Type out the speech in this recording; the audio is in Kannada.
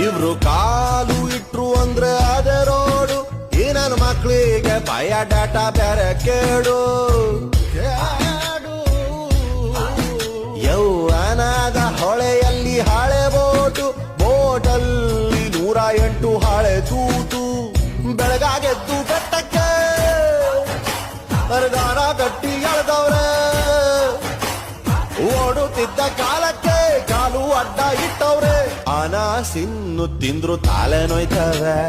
ಇವ್ರು ಕಾಲು ಇಟ್ರು ಅಂದ್ರೆ ಅದೇ ರೋಡು. ಈ ನನ್ನ ಮಕ್ಳಿಗೆ ಬಯೋಡಾಟ ಬೇರೆ ಕೇಡು. ಯೌವನದ ಹೊಳೆಯಲ್ಲಿ ಹಳೆ ಬೋಟು, ಬೋಟಲ್ಲಿ 108 ಹಳೆ ತೂತು. ಬೆಳಗಾಗೆದ್ದು ಬೆಟ್ಟಕ್ಕೆ ಮರದಾರ ಕಟ್ಟಿ ಎಳೆದವ್ರೆ. ಓಡುತ್ತಿದ್ದ ಕಾಲಕ್ಕೆ ಕಾಲು ಅಡ್ಡ ಇಟ್ಟವ್ರೆ. ಅನ ಸಿನ್ನು ತಿಂದ್ರು ತಾಲೆ ನೋಯ್ತವೆ.